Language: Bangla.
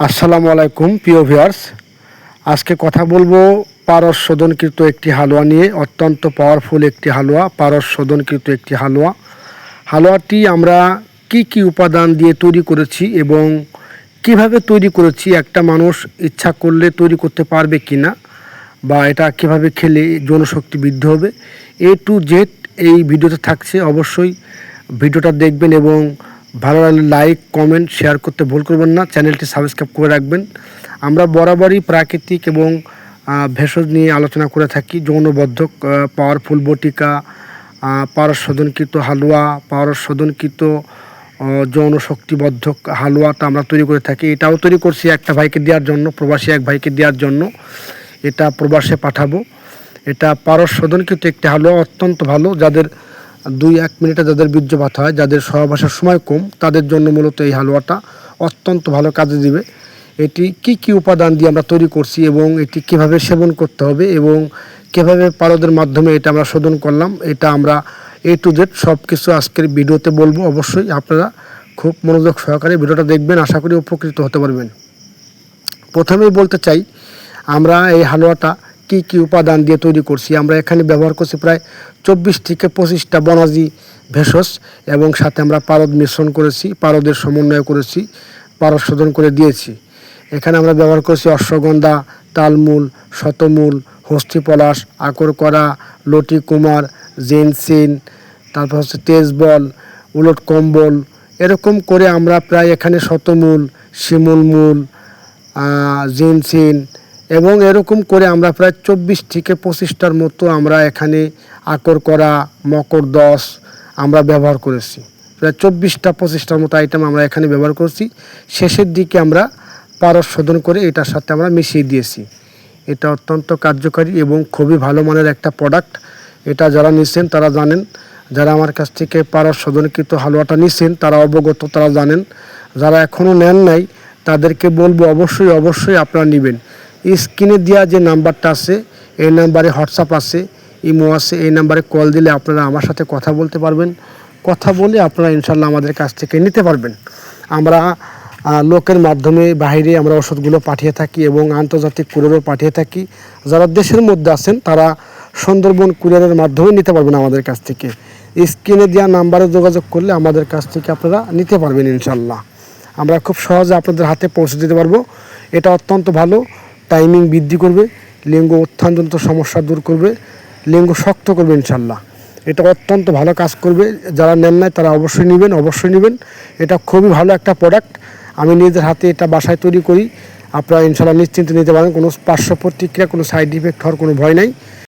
আসসালামু আলাইকুম প্রিয় ভিউয়ার্স। আজকে কথা বলবো পারস শোধনকৃত একটি হালুয়া নিয়ে। অত্যন্ত পাওয়ারফুল একটি হালুয়া, পারস শোধনকৃত একটি হালুয়া। হালুয়াটি আমরা কি উপাদান দিয়ে তৈরি করেছি এবং কিভাবে তৈরি করেছি, একটা মানুষ ইচ্ছা করলে তৈরি করতে পারবে কিনা, বা এটা কিভাবে খেলে যৌনশক্তি বৃদ্ধি হবে, A to Z এই ভিডিওতে থাকছে। অবশ্যই ভিডিওটা দেখবেন এবং ভালো লাগলে লাইক, কমেন্ট, শেয়ার করতে ভুল করবেন না। চ্যানেলটি সাবস্ক্রাইব করে রাখবেন। আমরা বরাবরই প্রাকৃতিক এবং ভেষজ নিয়ে আলোচনা করে থাকি। যৌনবর্ধক, পাওয়ারফুল বটিকা, পারস শোধনকৃত হালুয়া, পারস শোধনকৃত যৌন শক্তিবর্ধক হালুয়াটা আমরা তৈরি করে থাকি। এটাও তৈরি করছি একটা ভাইকে দেওয়ার জন্য, প্রবাসী এক ভাইকে দেওয়ার জন্য। এটা প্রবাসে পাঠাবো। এটা পারস শোধনকৃত একটি হালুয়া, অত্যন্ত ভালো। যাদের 2-1 মিনিটে যাদের বীর্যপাত হয়, যাদের সহবাসের সময় কম, তাদের জন্য মূলত এই হালুয়াটা অত্যন্ত ভালো কাজে দিবে। এটি কি উপাদান দিয়ে আমরা তৈরি করছি এবং এটি কিভাবে সেবন করতে হবে এবং কিভাবে পারদের মাধ্যমে এটা আমরা শোধন করলাম, এটা আমরা A to Z সব কিছু আজকের ভিডিওতে বলবো। অবশ্যই আপনারা খুব মনোযোগ সহকারে ভিডিওটা দেখবেন, আশা করি উপকৃত হতে পারবেন। প্রথমেই বলতে চাই, আমরা এই হালুয়াটা কি উপাদান দিয়ে তৈরি করছি। আমরা এখানে ব্যবহার করছি প্রায় 24 থেকে 25টা বনাজি ভেষজ এবং সাথে আমরা পারদ মিশ্রণ করেছি, পারদের সমন্বয় করেছি, পারদ শোধন করে দিয়েছি। এখানে আমরা ব্যবহার করেছি অশ্বগন্ধা, তালমূল, শতমূল, হস্তিপলাশ, আকরকরা, লটি কুমার, জেনসিন, তারপর হচ্ছে তেজবল, উলট কম্বল, এরকম করে আমরা প্রায় এখানে শতমূল, শিমুল মূল, জেনসিন এবং এরকম করে আমরা প্রায় 24 থেকে 25টার মতো আমরা এখানে আকরকরা, মকরদশ আমরা ব্যবহার করেছি। প্রায় 24টা-25টার মতো আইটেম আমরা এখানে ব্যবহার করছি। শেষের দিকে আমরা পারস শোধন করে এটার সাথে আমরা মিশিয়ে দিয়েছি। এটা অত্যন্ত কার্যকারী এবং খুবই ভালো মানের একটা প্রোডাক্ট। এটা যারা নিচ্ছেন তারা জানেন, যারা আমার কাছ থেকে পারস শোধনকৃত হালুয়াটা নিচ্ছেন তারা অবগত, তারা জানেন। যারা এখনও নেন নাই তাদেরকে বলবো অবশ্যই আপনারা নেবেন। স্ক্রিনে দেওয়া যে নাম্বারটা আছে, এই নাম্বারে হোয়াটসঅ্যাপ আছে, ইমো আছে, এই নাম্বারে কল দিলে আপনারা আমার সাথে কথা বলতে পারবেন। কথা বলে আপনারা ইনশাল্লাহ আমাদের কাছ থেকে নিতে পারবেন। আমরা লোকের মাধ্যমে বাইরে আমরা ওষুধগুলো পাঠিয়ে থাকি এবং আন্তর্জাতিক কুরিয়ারও পাঠিয়ে থাকি। যারা দেশের মধ্যে আছেন তারা সুন্দরবন কুরিয়ারের মাধ্যমে নিতে পারবেন আমাদের কাছ থেকে। স্ক্রিনে দেওয়া নাম্বারে যোগাযোগ করলে আমাদের কাছ থেকে আপনারা নিতে পারবেন ইনশাল্লাহ। আমরা খুব সহজে আপনাদের হাতে পৌঁছে দিতে পারবো। এটা অত্যন্ত ভালো, টাইমিং বৃদ্ধি করবে, লিঙ্গ উত্থানজনিত সমস্যা দূর করবে, লিঙ্গ শক্ত করবে ইনশাল্লাহ। এটা অত্যন্ত ভালো কাজ করবে। যারা নেন নাই তারা অবশ্যই নেবেন। এটা খুবই ভালো একটা প্রোডাক্ট। আমি নিজের হাতে এটা বাসায় তৈরি করি। আপনারা ইনশাল্লাহ নিশ্চিন্তে নিতে পারেন। কোনো পার্শ্ব প্রতিক্রিয়া, কোনো সাইড ইফেক্ট হওয়ার কোনো ভয় নাই।